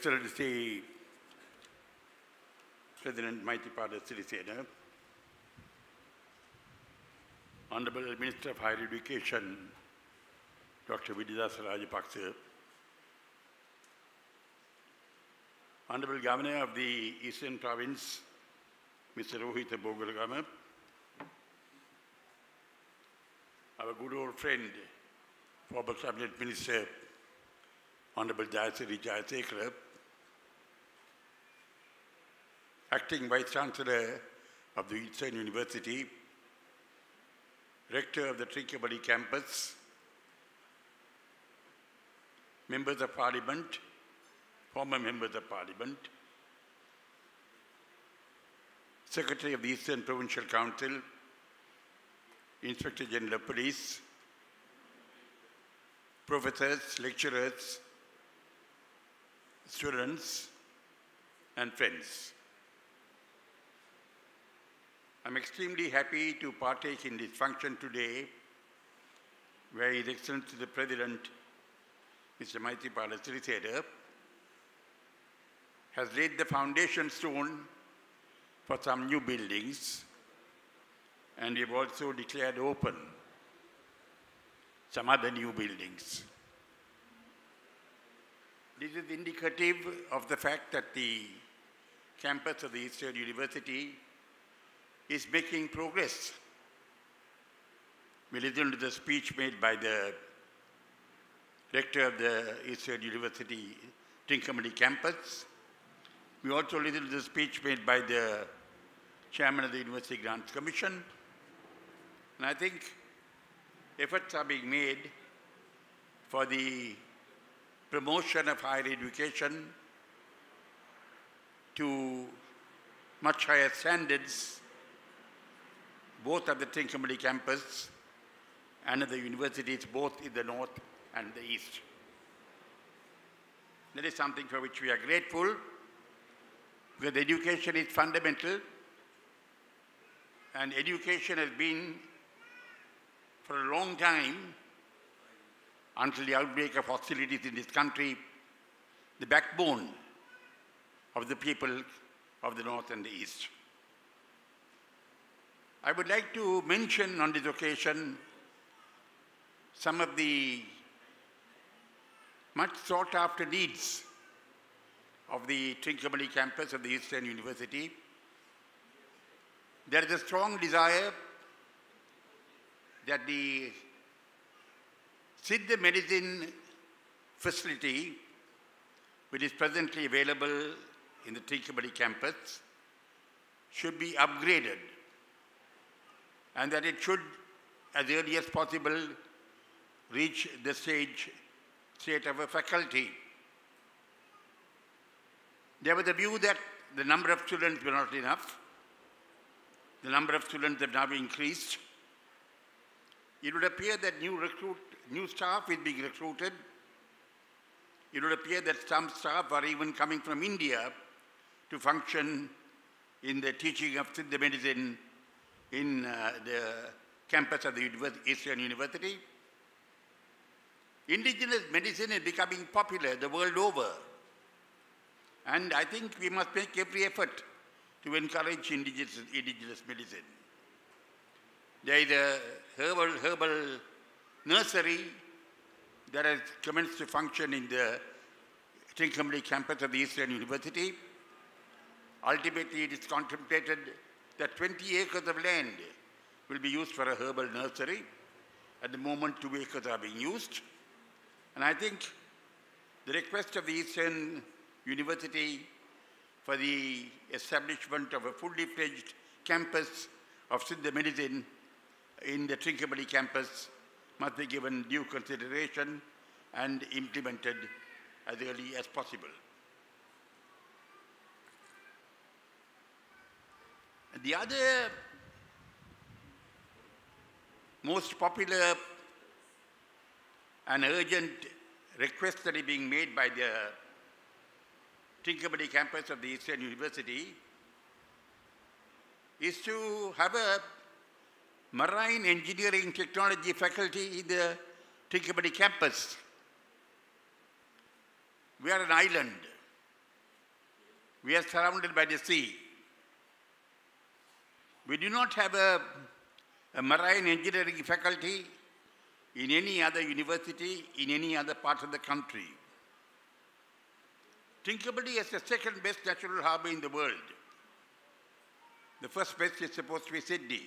Excellency President Maithripala Sirisena, Honorable Minister of Higher Education, Dr. Vidiyadasa Rajapaksa, Honorable Governor of the Eastern Province, Mr. Rohit Bogaragama, our good old friend, former Cabinet Minister, Honorable Jayasiri Jayasekara, Acting Vice Chancellor of the Eastern University, Rector of the Trincomalee campus, Members of Parliament, former Members of Parliament, Secretary of the Eastern Provincial Council, Inspector General of Police, professors, lecturers, students, and friends. I'm extremely happy to partake in this function today, where His Excellency the President, Mr. Maithripala Sirisena, has laid the foundation stone for some new buildings, and we've also declared open some other new buildings. This is indicative of the fact that the campus of the Eastern University is making progress. We listened to the speech made by the rector of the Eastern University Trincomalee campus. We also listened to the speech made by the chairman of the University Grants Commission. And I think efforts are being made for the promotion of higher education to much higher standards, both at the Trincomalee campus and at the universities, both in the north and the east. That is something for which we are grateful, because education is fundamental, and education has been, for a long time, until the outbreak of hostilities in this country, the backbone of the people of the north and the east. I would like to mention on this occasion some of the much sought after needs of the Trincomalee campus of the Eastern University. There is a strong desire that the Siddha Medicine facility, which is presently available in the Trincomalee campus, should be upgraded, and that it should, as early as possible, reach the state of a faculty. There was a view that the number of students were not enough. The number of students have now increased. It would appear that new staff is being recruited. It would appear that some staff are even coming from India to function in the teaching of Siddha Medicine in the campus of the Eastern University. Indigenous medicine is becoming popular the world over. And I think we must make every effort to encourage indigenous medicine. There is a herbal nursery that has commenced to function in the Trincomalee campus of the Eastern University. Ultimately, it is contemplated that 20 acres of land will be used for a herbal nursery. At the moment, 2 acres are being used. And I think the request of the Eastern University for the establishment of a fully fledged campus of Siddha Medicine in the Trincomalee campus must be given due consideration and implemented as early as possible. The other most popular and urgent request that is being made by the Trincomalee campus of the Eastern University is to have a marine engineering technology faculty in the Trincomalee campus. We are an island. We are surrounded by the sea. We do not have a marine engineering faculty in any other university, in any other part of the country. Trincomalee is the second best natural harbour in the world. The first best is supposed to be Sydney.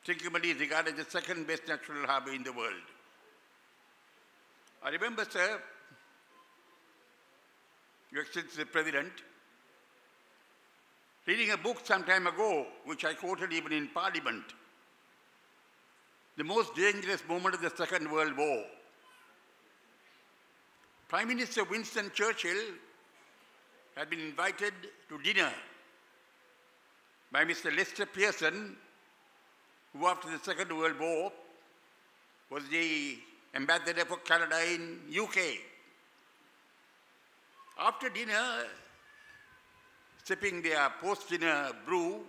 Trincomalee is regarded as the second best natural harbour in the world. I remember, sir, Your Excellency the President, reading a book some time ago, which I quoted even in Parliament, The Most Dangerous Moment of the Second World War. Prime Minister Winston Churchill had been invited to dinner by Mr. Lester Pearson, who after the Second World War was the ambassador for Canada in UK. After dinner, sipping their post-dinner brew,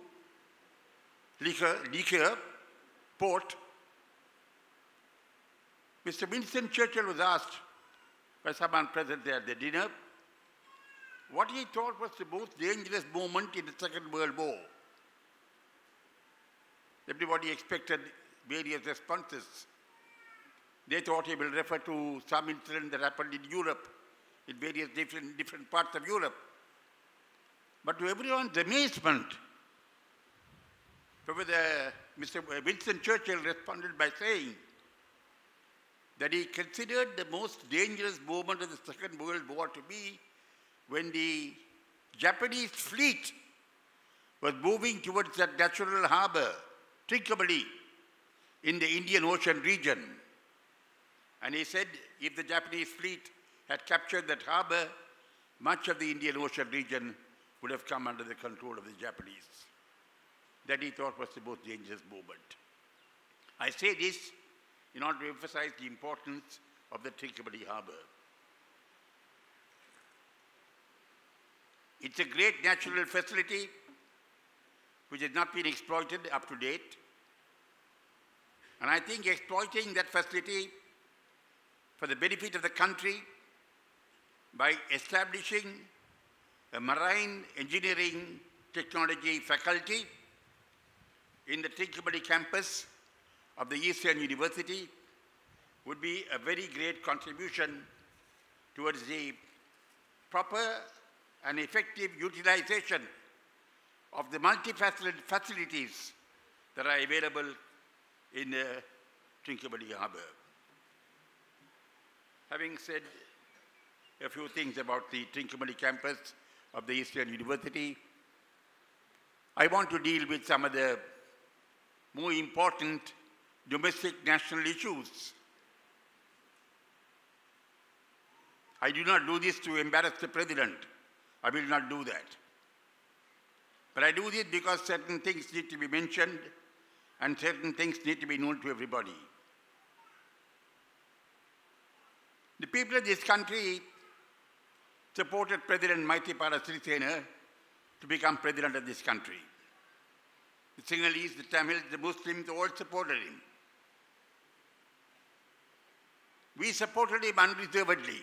liquor, port, Mr. Winston Churchill was asked by someone present there at the dinner what he thought was the most dangerous moment in the Second World War. Everybody expected various responses. They thought he will refer to some incident that happened in Europe, in various different parts of Europe. But to everyone's amazement, Mr. Winston Churchill responded by saying that he considered the most dangerous moment of the Second World War to be when the Japanese fleet was moving towards that natural harbour, Trincomalee, in the Indian Ocean region. And he said if the Japanese fleet had captured that harbour, much of the Indian Ocean region would have come under the control of the Japanese. That he thought was the most dangerous moment. I say this in order to emphasize the importance of the Trincomalee harbour. It's a great natural facility which has not been exploited up to date. And I think exploiting that facility for the benefit of the country by establishing a marine engineering technology faculty in the Trincomalee campus of the Eastern University would be a very great contribution towards the proper and effective utilization of the multifaceted facilities that are available in Trincomalee Harbour. Having said a few things about the Trincomalee campus of the Eastern University, I want to deal with some of the more important domestic national issues. I do not do this to embarrass the President. I will not do that. But I do this because certain things need to be mentioned and certain things need to be known to everybody. The people of this country supported President Maithripala Sirisena to become President of this country. The Sinhalese, the Tamils, the Muslims all supported him. We supported him unreservedly.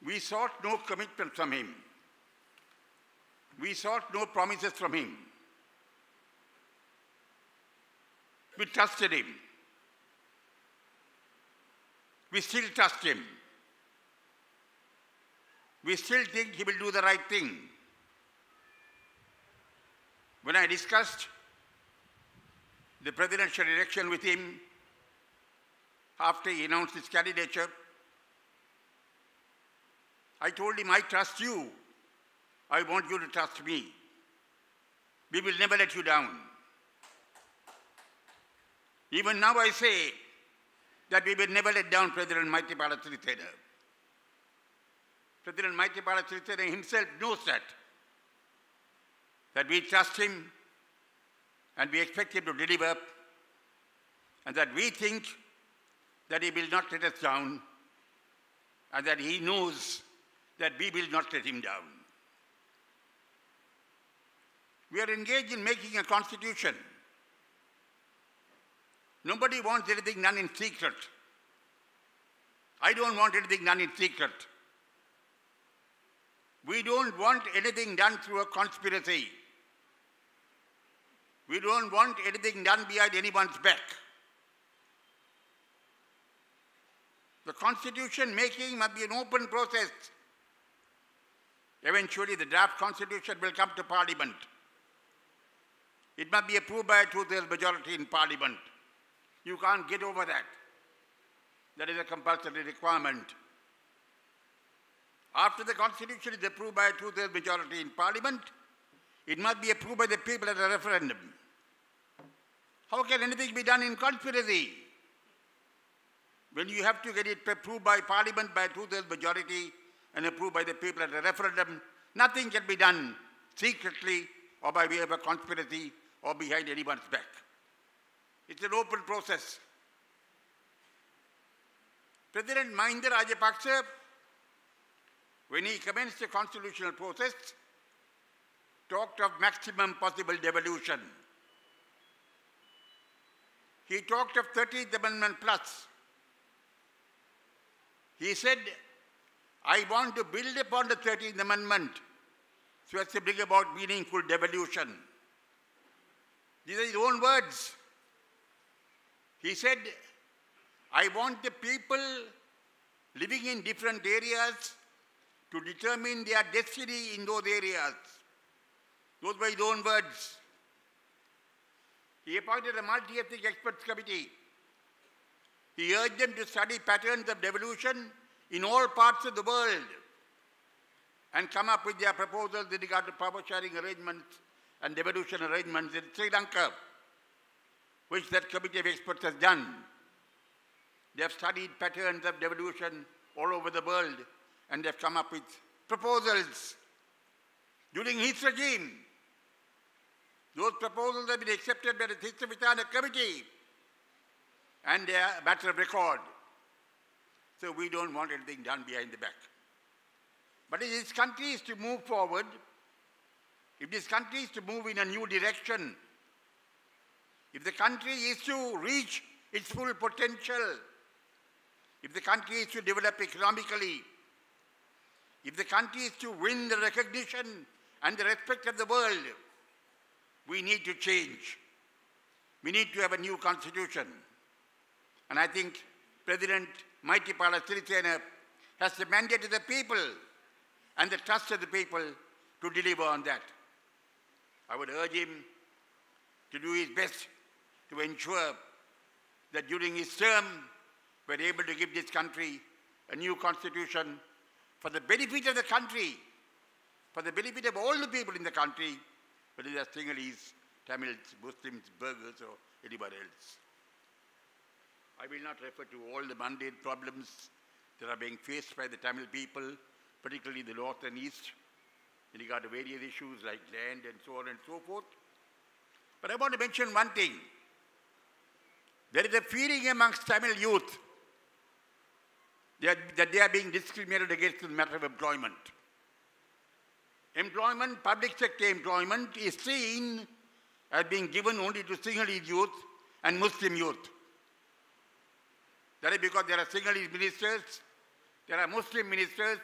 We sought no commitment from him. We sought no promises from him. We trusted him. We still trust him. We still think he will do the right thing. When I discussed the presidential election with him after he announced his candidature, I told him, I trust you. I want you to trust me. We will never let you down. Even now I say that we will never let down President Maithripala Sirisena. President Maithripala Sirisena himself knows that we trust him and we expect him to deliver, and that we think that he will not let us down, and that he knows that we will not let him down. We are engaged in making a constitution. Nobody wants anything done in secret. I don't want anything done in secret. We don't want anything done through a conspiracy. We don't want anything done behind anyone's back. The constitution making must be an open process. Eventually, the draft constitution will come to Parliament. It must be approved by a two-thirds majority in Parliament. You can't get over that. That is a compulsory requirement. After the constitution is approved by a two-thirds majority in Parliament, it must be approved by the people at a referendum. How can anything be done in conspiracy? When you have to get it approved by Parliament by a two-thirds majority and approved by the people at a referendum, nothing can be done secretly or by way of a conspiracy or behind anyone's back. It's an open process. President Mahinda Rajapaksa, when he commenced the constitutional process, talked of maximum possible devolution. He talked of 13th Amendment plus. He said, I want to build upon the 13th Amendment so as to bring about meaningful devolution. These are his own words. He said, I want the people living in different areas to determine their destiny in those areas. Those were his own words. He appointed a multi-ethnic experts committee. He urged them to study patterns of devolution in all parts of the world and come up with their proposals in regard to power sharing arrangements and devolution arrangements in Sri Lanka, which that committee of experts has done. They have studied patterns of devolution all over the world and they have come up with proposals. During his regime, those proposals have been accepted by the Thisavitana Committee and they are a matter of record. So we don't want anything done behind the back. But if this country is to move forward, if this country is to move in a new direction, if the country is to reach its full potential, if the country is to develop economically, if the country is to win the recognition and the respect of the world, we need to change. We need to have a new constitution. And I think President Maithripala Sirisena has the mandate of the people and the trust of the people to deliver on that. I would urge him to do his best to ensure that during his term, we're able to give this country a new constitution for the benefit of the country, for the benefit of all the people in the country, whether they are Sinhalese, Tamils, Muslims, Burghers, or anybody else. I will not refer to all the mundane problems that are being faced by the Tamil people, particularly the north and east, in regard to various issues like land and so on and so forth. But I want to mention one thing. There is a feeling amongst Tamil youth that they are being discriminated against in the matter of employment. Employment, public sector employment, is seen as being given only to Sinhalese youth and Muslim youth. That is because there are Sinhalese ministers, there are Muslim ministers,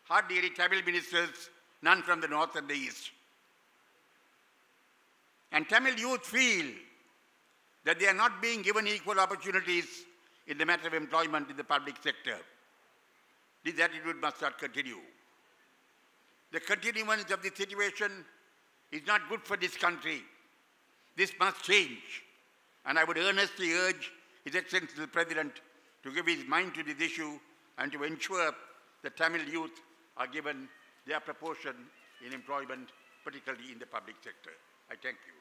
hardly any Tamil ministers, none from the north and the east. And Tamil youth feel that they are not being given equal opportunities in the matter of employment in the public sector. This attitude must not continue. The continuance of this situation is not good for this country. This must change. And I would earnestly urge His Excellency the President to give his mind to this issue and to ensure that Tamil youth are given their proportion in employment, particularly in the public sector. I thank you.